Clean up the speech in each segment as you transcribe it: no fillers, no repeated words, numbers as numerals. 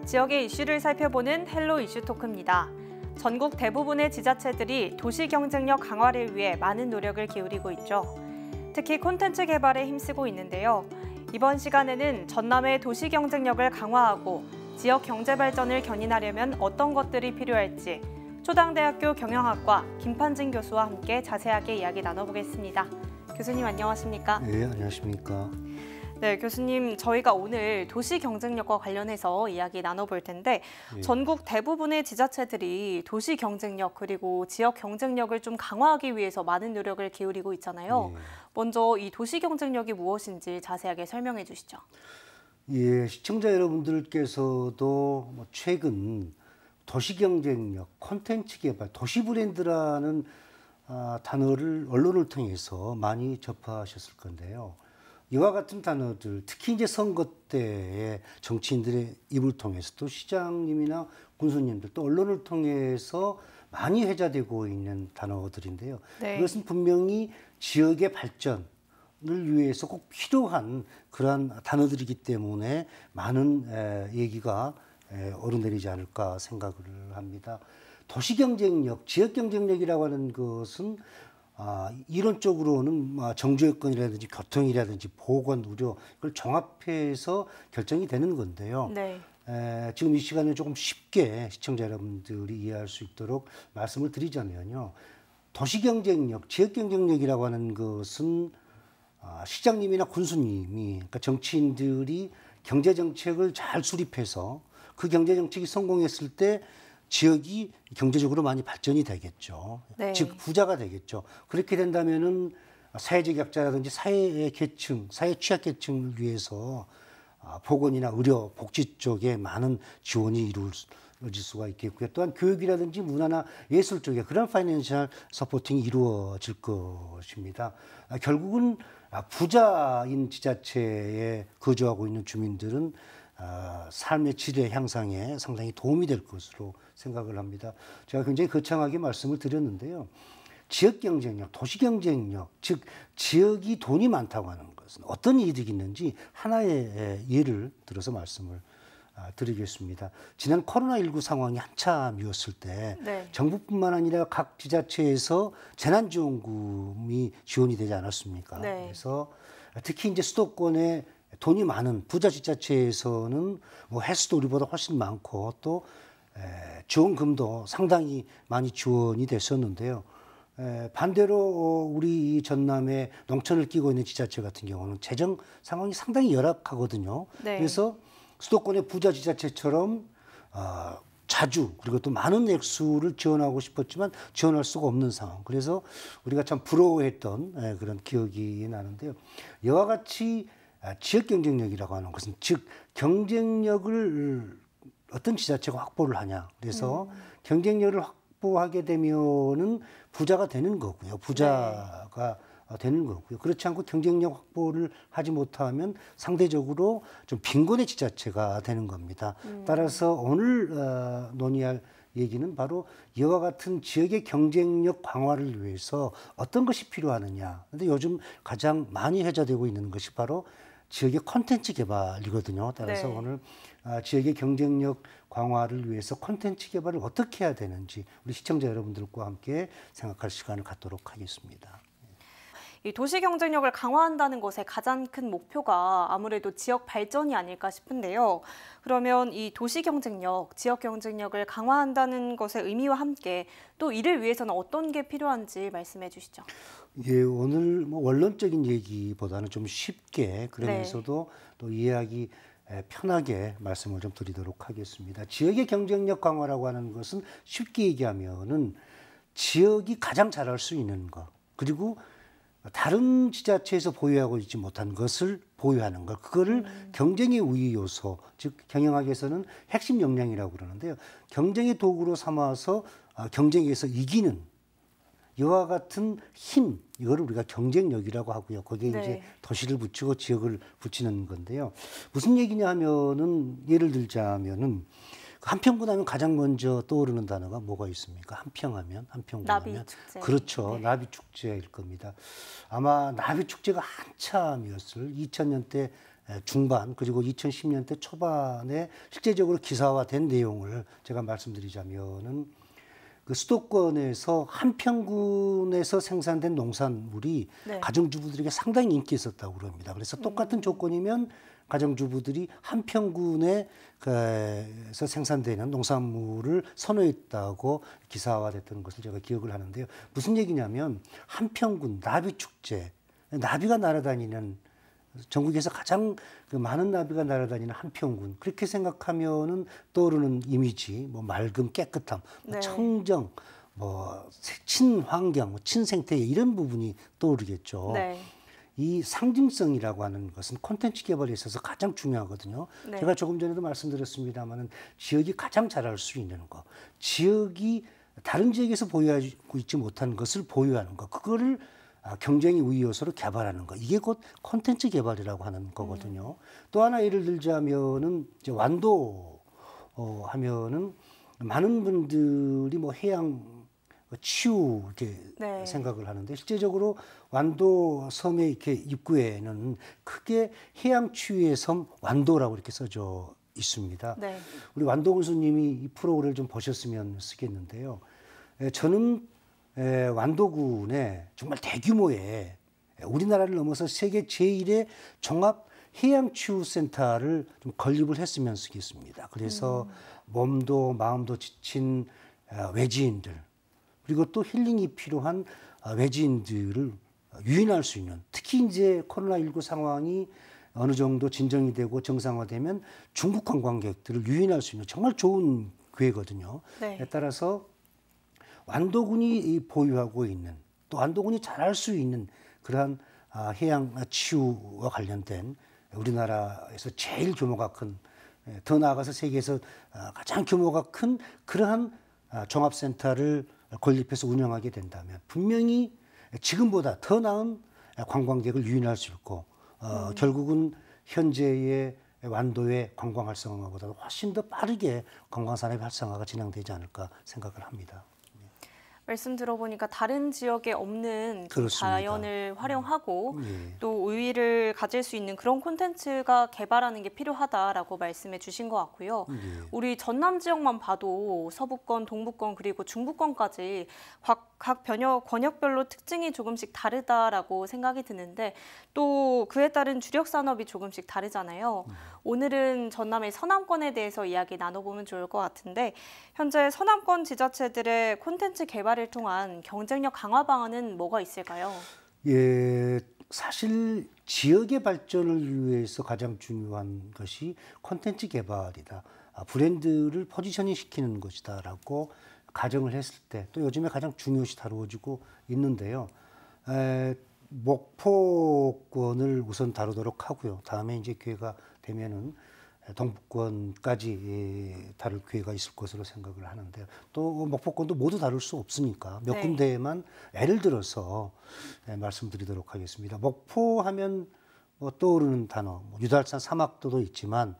지역의 이슈를 살펴보는 헬로 이슈 토크입니다. 전국 대부분의 지자체들이 도시 경쟁력 강화를 위해 많은 노력을 기울이고 있죠. 특히 콘텐츠 개발에 힘쓰고 있는데요. 이번 시간에는 전남의 도시 경쟁력을 강화하고 지역 경제 발전을 견인하려면 어떤 것들이 필요할지 초당대학교 경영학과 김판진 교수와 함께 자세하게 이야기 나눠보겠습니다. 교수님 안녕하십니까? 네, 안녕하십니까? 네, 교수님, 저희가 오늘 도시 경쟁력과 관련해서 이야기 나눠볼 텐데 전국 대부분의 지자체들이 도시 경쟁력 그리고 지역 경쟁력을 좀 강화하기 위해서 많은 노력을 기울이고 있잖아요. 먼저 이 도시 경쟁력이 무엇인지 자세하게 설명해 주시죠. 예, 시청자 여러분들께서도 최근 도시 경쟁력, 콘텐츠 개발, 도시 브랜드라는 단어를 언론을 통해서 많이 접하셨을 건데요. 이와 같은 단어들, 특히 이제 선거 때의 정치인들의 입을 통해서 또 시장님이나 군수님들 또 언론을 통해서 많이 회자되고 있는 단어들인데요. 이것은 분명히 지역의 발전을 위해서 꼭 필요한 그러한 단어들이기 때문에 많은 얘기가 오르내리지 않을까 생각을 합니다. 도시 경쟁력, 지역 경쟁력이라고 하는 것은 이론적으로는 정주여건이라든지 교통이라든지 보건, 의료 이걸 종합해서 결정이 되는 건데요. 지금 이 시간에 조금 쉽게 시청자 여러분들이 이해할 수 있도록 말씀을 드리자면요. 도시 경쟁력, 지역 경쟁력이라고 하는 것은 시장님이나 군수님이, 그러니까 정치인들이 경제 정책을 잘 수립해서 그 경제 정책이 성공했을 때 지역이 경제적으로 많이 발전이 되겠죠. 즉 부자가 되겠죠. 그렇게 된다면은 사회적 약자라든지 사회 계층, 사회 취약계층을 위해서 보건이나 의료, 복지 쪽에 많은 지원이 이루어질 수가 있겠고요. 또한 교육이라든지 문화나 예술 쪽에 그런 파이낸셜 서포팅이 이루어질 것입니다. 결국은 부자인 지자체에 거주하고 있는 주민들은 삶의 질의 향상에 상당히 도움이 될 것으로 생각을 합니다. 제가 굉장히 거창하게 말씀을 드렸는데요. 지역 경쟁력, 도시 경쟁력, 즉 지역이 돈이 많다고 하는 것은 어떤 이득이 있는지 하나의 예를 들어서 말씀을 드리겠습니다. 지난 코로나19 상황이 한참이었을 때 정부뿐만 아니라 각 지자체에서 재난지원금이 지원이 되지 않았습니까? 그래서 특히 이제 수도권에 돈이 많은 부자 지자체에서는 횟수도 우리보다 훨씬 많고 또 지원금도 상당히 많이 지원이 됐었는데요. 반대로 우리 전남의 농촌을 끼고 있는 지자체 같은 경우는 재정 상황이 상당히 열악하거든요. 그래서 수도권의 부자 지자체처럼 자주 그리고 또 많은 액수를 지원하고 싶었지만 지원할 수가 없는 상황. 그래서 우리가 참 부러워했던 그런 기억이 나는데요. 이와 같이 지역 경쟁력이라고 하는 것은 즉 경쟁력을 어떤 지자체가 확보를 하냐. 그래서 경쟁력을 확보하게 되면은 부자가 되는 거고요. 부자가 되는 거고요. 그렇지 않고 경쟁력 확보를 하지 못하면 상대적으로 좀 빈곤의 지자체가 되는 겁니다. 따라서 오늘 논의할 얘기는 바로 이와 같은 지역의 경쟁력 강화를 위해서 어떤 것이 필요하느냐. 근데 요즘 가장 많이 회자되고 있는 것이 바로 지역의 콘텐츠 개발이거든요. 따라서 오늘 지역의 경쟁력 강화를 위해서 콘텐츠 개발을 어떻게 해야 되는지 우리 시청자 여러분들과 함께 생각할 시간을 갖도록 하겠습니다. 이 도시 경쟁력을 강화한다는 것의 가장 큰 목표가 아무래도 지역 발전이 아닐까 싶은데요. 그러면 이 도시 경쟁력, 지역 경쟁력을 강화한다는 것의 의미와 함께 또 이를 위해서는 어떤 게 필요한지 말씀해 주시죠. 예, 오늘 원론적인 얘기보다는 좀 쉽게 그러면서도 또 이해하기 편하게 말씀을 좀 드리도록 하겠습니다. 지역의 경쟁력 강화라고 하는 것은 쉽게 얘기하면은 지역이 가장 잘할 수 있는 것, 그리고 다른 지자체에서 보유하고 있지 못한 것을 보유하는 것, 그거를 경쟁의 우위 요소, 즉 경영학에서는 핵심 역량이라고 그러는데요. 경쟁의 도구로 삼아서 경쟁에서 이기는 이와 같은 힘, 이거를 우리가 경쟁력이라고 하고요. 거기에 이제 도시를 붙이고 지역을 붙이는 건데요. 무슨 얘기냐 하면은 예를 들자면은 한평군 하면 가장 먼저 떠오르는 단어가 뭐가 있습니까? 한평하면, 한평군 하면. 나비축제. 그렇죠. 나비축제일 겁니다. 아마 나비축제가 한참이었을 2000년대 중반 그리고 2010년대 초반에 실제적으로 기사화된 내용을 제가 말씀드리자면은 그 수도권에서 한평군에서 생산된 농산물이 네. 가정주부들에게 상당히 인기 있었다고 그럽니다. 그래서 똑같은 조건이면 가정주부들이 한평군에서 생산되는 농산물을 선호했다고 기사화됐던 것을 제가 기억을 하는데요. 무슨 얘기냐면 한평군 나비축제, 나비가 날아다니는 전국에서 가장 많은 나비가 날아다니는 한평군 그렇게 생각하면은 떠오르는 이미지 뭐 맑음 깨끗함 네. 청정 뭐 친환경 친생태 이런 부분이 떠오르겠죠. 네. 이 상징성이라고 하는 것은 콘텐츠 개발에 있어서 가장 중요하거든요. 네. 제가 조금 전에도 말씀드렸습니다마는 지역이 가장 잘할 수 있는 거, 지역이 다른 지역에서 보유하고 있지 못한 것을 보유하는 거, 그거를 경쟁의 우위 요소로 개발하는 거. 이게 곧 콘텐츠 개발이라고 하는 거거든요. 또 하나 예를 들자면은 이제 완도 하면은 많은 분들이 뭐 해양 치유 이렇게 네. 생각을 하는데 실제적으로 완도 섬의 이렇게 입구에는 크게 해양 치유의 섬 완도라고 이렇게 써져 있습니다. 네. 우리 완도 군수님이 이 프로그램을 좀 보셨으면 쓰겠는데요. 저는 완도군에 정말 대규모의 우리나라를 넘어서 세계 제1의 종합 해양치유센터를 좀 건립을 했으면 쓰겠습니다. 그래서 몸도 마음도 지친 외지인들 그리고 또 힐링이 필요한 외지인들을 유인할 수 있는 특히 이제 코로나19 상황이 어느 정도 진정이 되고 정상화되면 중국 관광객들을 유인할 수 있는 정말 좋은 기회거든요. 네. 따라서 완도군이 보유하고 있는 또 완도군이 잘할 수 있는 그러한 해양 치유와 관련된 우리나라에서 제일 규모가 큰, 더 나아가서 세계에서 가장 규모가 큰 그러한 종합센터를 건립해서 운영하게 된다면 분명히 지금보다 더 나은 관광객을 유인할 수 있고 결국은 현재의 완도의 관광 활성화보다 훨씬 더 빠르게 관광산업 활성화가 진행되지 않을까 생각을 합니다. 말씀 들어보니까 다른 지역에 없는 자연을 활용하고 또 우위를 가질 수 있는 그런 콘텐츠가 개발하는 게 필요하다라고 말씀해 주신 것 같고요. 우리 전남 지역만 봐도 서부권, 동부권 그리고 중부권까지 각 권역별로 특징이 조금씩 다르다라고 생각이 드는데 또 그에 따른 주력 산업이 조금씩 다르잖아요. 오늘은 전남의 서남권에 대해서 이야기 나눠보면 좋을 것 같은데 현재 서남권 지자체들의 콘텐츠 개발을 통한 경쟁력 강화 방안은 뭐가 있을까요? 예, 사실 지역의 발전을 위해서 가장 중요한 것이 콘텐츠 개발이다. 브랜드를 포지셔닝 시키는 것이다라고 가정을 했을 때 또 요즘에 가장 중요시 다루어지고 있는데요. 목포권을 우선 다루도록 하고요. 다음에 이제 기회가 되면은 동북권까지 다룰 기회가 있을 것으로 생각을 하는데요. 또 목포권도 모두 다룰 수 없으니까 몇 군데에만 예를 들어서 말씀드리도록 하겠습니다. 목포하면 떠오르는 단어, 유달산 사막도도 있지만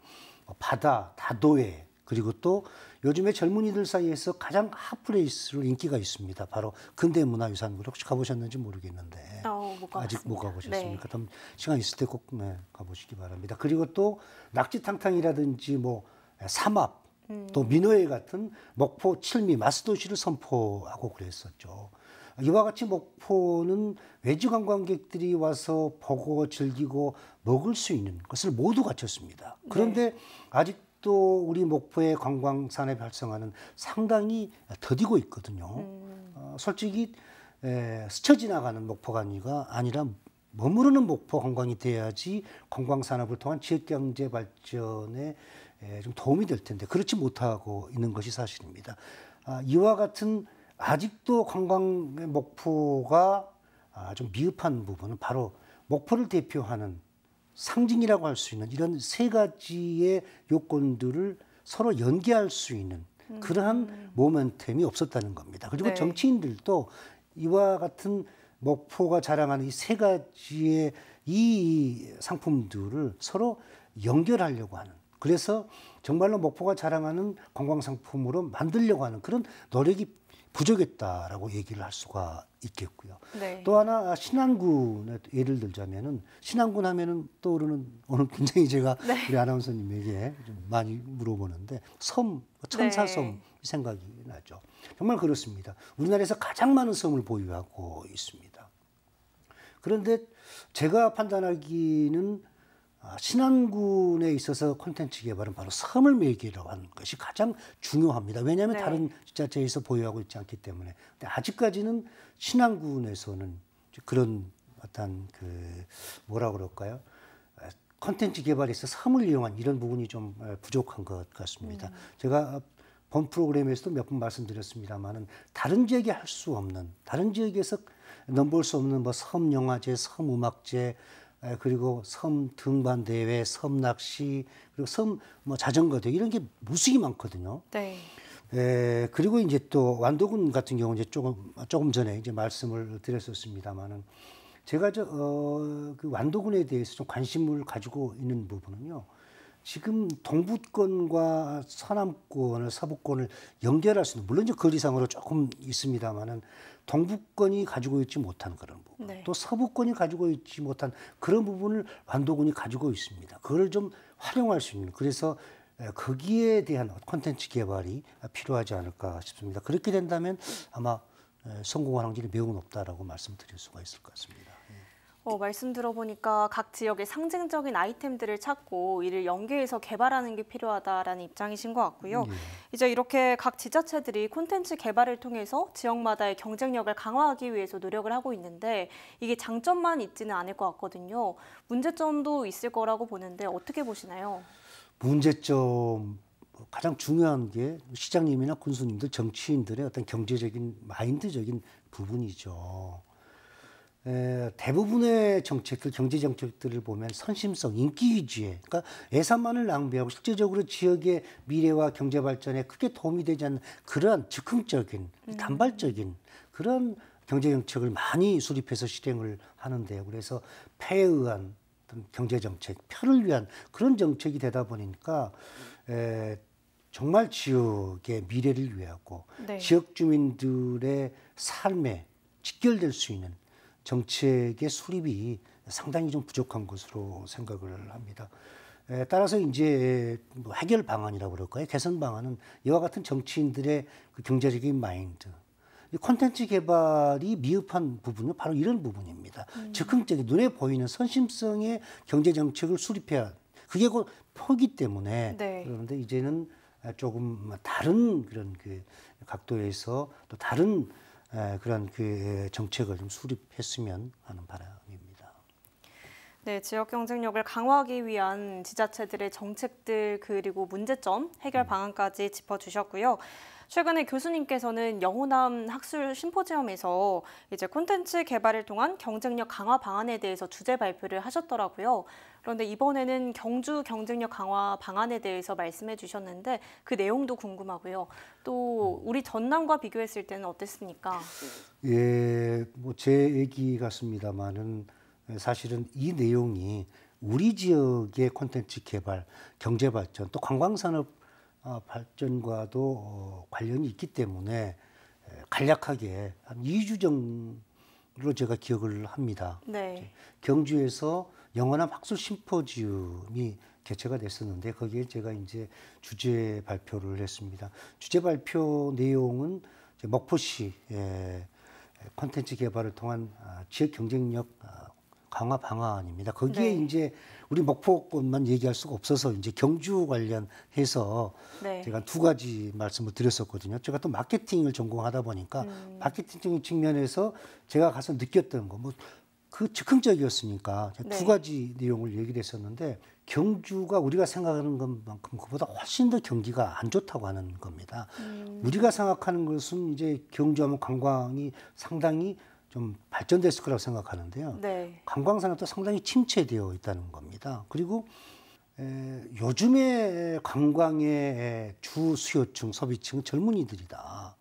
바다, 다도해 그리고 또 요즘에 젊은이들 사이에서 가장 핫플레이스로 인기가 있습니다. 바로 근대문화유산물 혹시 가보셨는지 모르겠는데 아직 못 가보셨습니까? 네. 그럼 시간 있을 때 꼭 가보시기 바랍니다. 그리고 또 낙지탕탕이라든지 뭐 삼합 또 민어회 같은 목포 칠미 마스도시를 선포하고 그랬었죠. 이와 같이 목포는 외지 관광객들이 와서 보고 즐기고 먹을 수 있는 것을 모두 갖췄습니다. 그런데 아직도 우리 목포의 관광 산업 활성화는 상당히 더디고 있거든요. 솔직히 스쳐 지나가는 목포관이가 아니라 머무르는 목포 관광이 돼야지 관광 산업을 통한 지역 경제 발전에 좀 도움이 될 텐데 그렇지 못하고 있는 것이 사실입니다. 이와 같은 아직도 관광 목포가 좀 미흡한 부분은 바로 목포를 대표하는 상징이라고 할 수 있는 이런 세 가지의 요건들을 서로 연계할 수 있는 그러한 모멘텀이 없었다는 겁니다. 그리고 정치인들도 이와 같은 목포가 자랑하는 이 세 가지의 이 상품들을 서로 연결하려고 하는 그래서 정말로 목포가 자랑하는 관광 상품으로 만들려고 하는 그런 노력이 부족했다라고 얘기를 할 수가 있겠고요. 네. 또 하나 신안군의 예를 들자면은 신안군 하면은 떠오르는 오늘 굉장히 제가 네. 우리 아나운서님에게 좀 많이 물어보는데 섬, 천사섬 네. 생각이 나죠. 정말 그렇습니다. 우리나라에서 가장 많은 섬을 보유하고 있습니다. 그런데 제가 판단하기는 신안군에 있어서 콘텐츠 개발은 바로 섬을 매개로 하는 것이 가장 중요합니다. 왜냐하면 네. 다른 지자체에서 보유하고 있지 않기 때문에. 근데 아직까지는 신안군에서는 그런 어떤 뭐라 그럴까요? 콘텐츠 개발에서 섬을 이용한 이런 부분이 좀 부족한 것 같습니다. 제가 본 프로그램에서도 몇 번 말씀드렸습니다만은 다른 지역에 할 수 없는, 다른 지역에서 넘볼 수 없는 뭐 섬 영화제, 섬 음악제, 그리고 섬 등반 대회, 섬 낚시, 그리고 섬 뭐 자전거 대회 이런 게 무수히 많거든요. 네. 그리고 이제 또 완도군 같은 경우 이제 조금 전에 이제 말씀을 드렸었습니다만은 제가 그 완도군에 대해서 좀 관심을 가지고 있는 부분은요. 지금 동부권과 서남권을 서부권을 연결할 수 있는 물론 이제 거리상으로 조금 있습니다만은 동부권이 가지고 있지 못한 그런 부분, 네. 또 서부권이 가지고 있지 못한 그런 부분을 완도군이 가지고 있습니다. 그걸 좀 활용할 수 있는 그래서 거기에 대한 콘텐츠 개발이 필요하지 않을까 싶습니다. 그렇게 된다면 아마 성공할 확률이 매우 높다라고 말씀드릴 수가 있을 것 같습니다. 말씀 들어보니까 각 지역의 상징적인 아이템들을 찾고 이를 연계해서 개발하는 게 필요하다라는 입장이신 것 같고요. 이제 이렇게 각 지자체들이 콘텐츠 개발을 통해서 지역마다의 경쟁력을 강화하기 위해서 노력을 하고 있는데 이게 장점만 있지는 않을 것 같거든요. 문제점도 있을 거라고 보는데 어떻게 보시나요? 문제점 가장 중요한 게 시장님이나 군수님들, 정치인들의 어떤 경제적인 마인드적인 부분이죠. 대부분의 정책들, 경제 정책들을 보면 선심성, 인기 위주의, 그러니까 예산만을 낭비하고 실제적으로 지역의 미래와 경제 발전에 크게 도움이 되지 않는 그러한 즉흥적인, 단발적인 그런 경제 정책을 많이 수립해서 실행을 하는데요. 그래서 패에 의한 어떤 경제 정책, 표를 위한 그런 정책이 되다 보니까 정말 지역의 미래를 위하고 네. 지역 주민들의 삶에 직결될 수 있는 정책의 수립이 상당히 좀 부족한 것으로 생각을 합니다. 따라서 이제 뭐 해결 방안이라고 그럴까요? 개선 방안은 이와 같은 정치인들의 그 경제적인 마인드, 콘텐츠 개발이 미흡한 부분은 바로 이런 부분입니다. 즉흥적인 눈에 보이는 선심성의 경제 정책을 수립해야 그게 곧 표기 때문에 네. 그런데 이제는 조금 다른 그런 그 각도에서 또 다른 그런 그 정책을 좀 수립했으면 하는 바람입니다. 네, 지역 경쟁력을 강화하기 위한 지자체들의 정책들 그리고 문제점, 해결 방안까지 짚어주셨고요. 최근에 교수님께서는 영호남 학술 심포지엄에서 이제 콘텐츠 개발을 통한 경쟁력 강화 방안에 대해서 주제 발표를 하셨더라고요. 그런데 이번에는 경주 경쟁력 강화 방안에 대해서 말씀해 주셨는데 그 내용도 궁금하고요. 또 우리 전남과 비교했을 때는 어땠습니까? 예, 뭐 제 얘기 같습니다만은 사실은 이 내용이 우리 지역의 콘텐츠 개발, 경제 발전, 또 관광산업 발전과도 관련이 있기 때문에 간략하게 한 2주 정도로 제가 기억을 합니다. 네. 경주에서 영원한 학술 심포지움이 개최가 됐었는데 거기에 제가 이제 주제 발표를 했습니다. 주제 발표 내용은 목포시 콘텐츠 개발을 통한 지역 경쟁력 강화 방안입니다. 거기에 네. 이제 우리 목포권만 얘기할 수가 없어서 이제 경주 관련해서 네. 제가 두 가지 말씀을 드렸었거든요. 제가 또 마케팅을 전공하다 보니까 마케팅적인 측면에서 제가 가서 느꼈던 거, 뭐 그 즉흥적이었으니까 네. 두 가지 내용을 얘기를 했었는데 경주가 우리가 생각하는 것만큼 그보다 훨씬 더 경기가 안 좋다고 하는 겁니다. 우리가 생각하는 것은 이제 경주하면 관광이 상당히 좀 발전됐을 거라고 생각하는데요. 네. 관광산업도 상당히 침체되어 있다는 겁니다. 그리고 요즘에 관광의 주 수요층, 소비층은 젊은이들이다.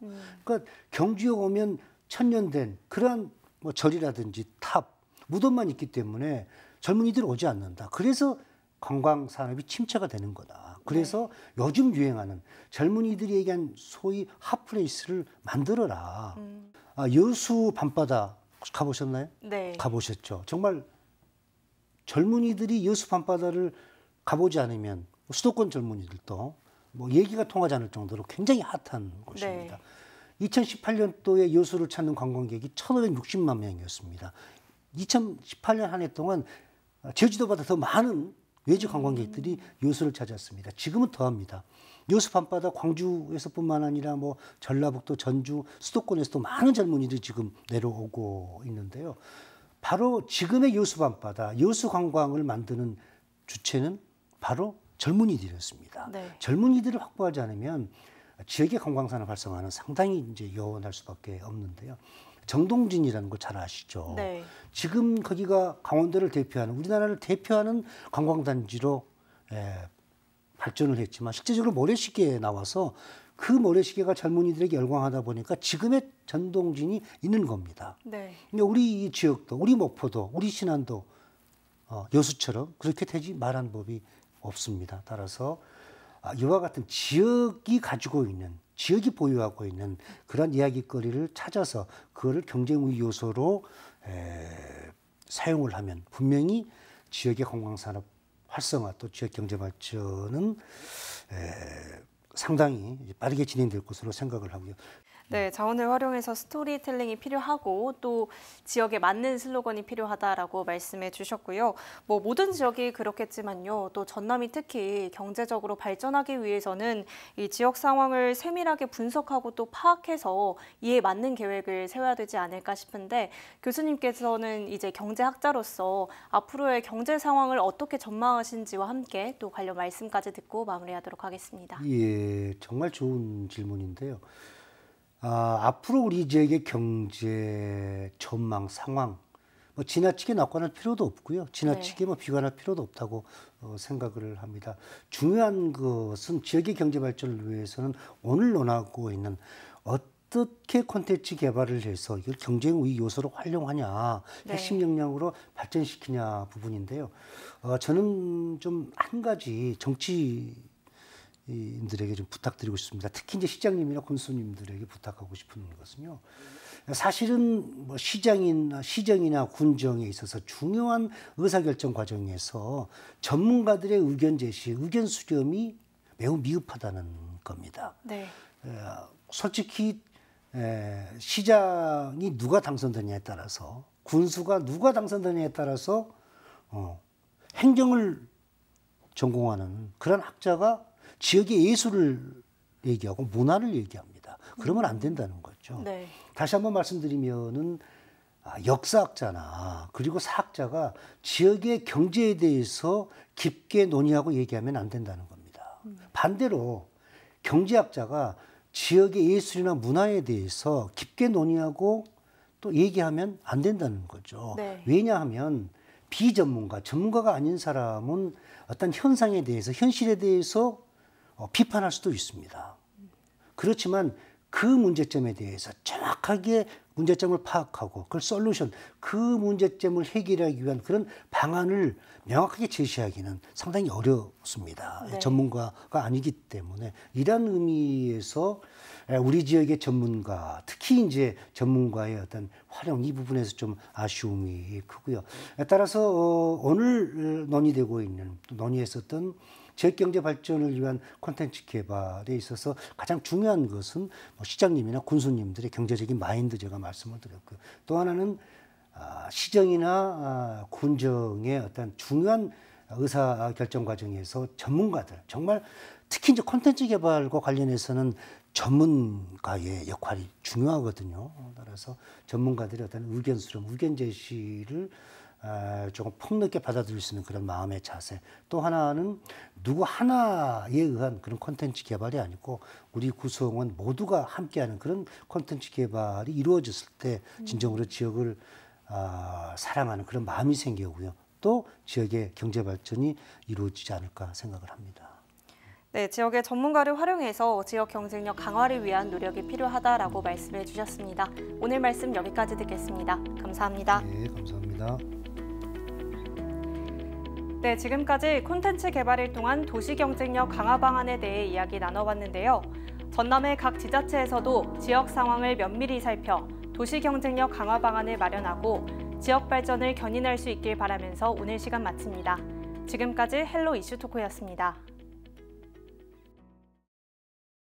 그러니까 경주에 오면 천년된 그러한 뭐 절이라든지 탑, 무덤만 있기 때문에 젊은이들이 오지 않는다. 그래서 관광산업이 침체가 되는 거다. 그래서 요즘 유행하는 젊은이들이 얘기한 소위 핫플레이스를 만들어라. 여수 밤바다 가보셨나요? 네. 가보셨죠. 정말 젊은이들이 여수 밤바다를 가보지 않으면 수도권 젊은이들도 뭐 얘기가 통하지 않을 정도로 굉장히 핫한 곳입니다. 네. 2018년도에 여수를 찾는 관광객이 1,560만 명이었습니다. 2018년 한 해 동안 제주도보다 더 많은 외지 관광객들이 여수를 찾았습니다. 지금은 더합니다. 여수 밤바다 광주에서뿐만 아니라 뭐 전라북도, 전주, 수도권에서도 많은 젊은이들이 지금 내려오고 있는데요. 바로 지금의 여수 밤바다, 여수 관광을 만드는 주체는 바로 젊은이들이었습니다. 네. 젊은이들을 확보하지 않으면 지역의 관광산업 활성화는 상당히 이제 요원할 수밖에 없는데요. 정동진이라는 거 잘 아시죠? 네. 지금 거기가 강원도를 대표하는, 우리나라를 대표하는 관광단지로 발전을 했지만 실제적으로 모래시계에 나와서 그 모래시계가 젊은이들에게 열광하다 보니까 지금의 정동진이 있는 겁니다. 네. 근데 우리 이 지역도, 우리 목포도, 우리 신안도 여수처럼 그렇게 되지 말한 법이 없습니다. 따라서 이와 같은 지역이 가지고 있는, 지역이 보유하고 있는 그런 이야기거리를 찾아서 그거를 경쟁의 요소로 사용을 하면 분명히 지역의 관광산업 활성화 또 지역 경제 발전은 상당히 빠르게 진행될 것으로 생각을 하고요. 네, 자원을 활용해서 스토리텔링이 필요하고 또 지역에 맞는 슬로건이 필요하다라고 말씀해 주셨고요. 뭐 모든 지역이 그렇겠지만요. 또 전남이 특히 경제적으로 발전하기 위해서는 이 지역 상황을 세밀하게 분석하고 또 파악해서 이에 맞는 계획을 세워야 되지 않을까 싶은데 교수님께서는 이제 경제학자로서 앞으로의 경제 상황을 어떻게 전망하신지와 함께 또 관련 말씀까지 듣고 마무리하도록 하겠습니다. 예, 정말 좋은 질문인데요. 앞으로 우리 지역의 경제 전망 상황 뭐 지나치게 낙관할 필요도 없고요. 지나치게 뭐 비관할 필요도 없다고 생각을 합니다. 중요한 것은 지역의 경제 발전을 위해서는 오늘 논하고 있는 어떻게 콘텐츠 개발을 해서 이걸 경쟁의 요소로 활용하냐, 핵심 역량으로 발전시키냐 부분인데요. 저는 좀 한 가지 정치인들에게 좀 부탁드리고 싶습니다. 특히 이제 시장님이나 군수님들에게 부탁하고 싶은 것은요. 사실은 뭐 시정이나 군정에 있어서 중요한 의사결정 과정에서 전문가들의 의견 제시, 의견 수렴이 매우 미흡하다는 겁니다. 네. 솔직히 시장이 누가 당선되냐에 따라서, 군수가 누가 당선되냐에 따라서 행정을 전공하는 그런 학자가 지역의 예술을 얘기하고 문화를 얘기합니다. 그러면 안 된다는 거죠. 네. 다시 한번 말씀드리면은 역사학자나 그리고 사학자가 지역의 경제에 대해서 깊게 논의하고 얘기하면 안 된다는 겁니다. 반대로 경제학자가 지역의 예술이나 문화에 대해서 깊게 논의하고 또 얘기하면 안 된다는 거죠. 네. 왜냐하면 비전문가, 전문가가 아닌 사람은 어떤 현상에 대해서, 현실에 대해서 비판할 수도 있습니다. 그렇지만 그 문제점에 대해서 정확하게 문제점을 파악하고 그걸 솔루션, 그 문제점을 해결하기 위한 그런 방안을 명확하게 제시하기는 상당히 어렵습니다. 네. 전문가가 아니기 때문에 이런 의미에서 우리 지역의 전문가, 특히 이제 전문가의 어떤 활용, 이 부분에서 좀 아쉬움이 크고요. 따라서 오늘 논의되고 있는, 논의했었던 지역경제 발전을 위한 콘텐츠 개발에 있어서 가장 중요한 것은 시장님이나 군수님들의 경제적인 마인드, 제가 말씀을 드렸고요. 또 하나는 시정이나 군정의 어떤 중요한 의사결정 과정에서 전문가들, 정말 특히 이제 콘텐츠 개발과 관련해서는 전문가의 역할이 중요하거든요. 따라서 전문가들의 어떤 의견 수렴, 의견 제시를 조금 폭넓게 받아들일 수 있는 그런 마음의 자세. 또 하나는 누구 하나에 의한 그런 콘텐츠 개발이 아니고 우리 구성원 모두가 함께하는 그런 콘텐츠 개발이 이루어졌을 때 진정으로 지역을 사랑하는 그런 마음이 생기고요. 또 지역의 경제 발전이 이루어지지 않을까 생각을 합니다. 네, 지역의 전문가를 활용해서 지역 경쟁력 강화를 위한 노력이 필요하다라고 말씀해 주셨습니다. 오늘 말씀 여기까지 듣겠습니다. 감사합니다. 네, 감사합니다. 네, 지금까지 콘텐츠 개발을 통한 도시 경쟁력 강화 방안에 대해 이야기 나눠봤는데요. 전남의 각 지자체에서도 지역 상황을 면밀히 살펴 도시 경쟁력 강화 방안을 마련하고 지역 발전을 견인할 수 있길 바라면서 오늘 시간 마칩니다. 지금까지 헬로 이슈토크였습니다.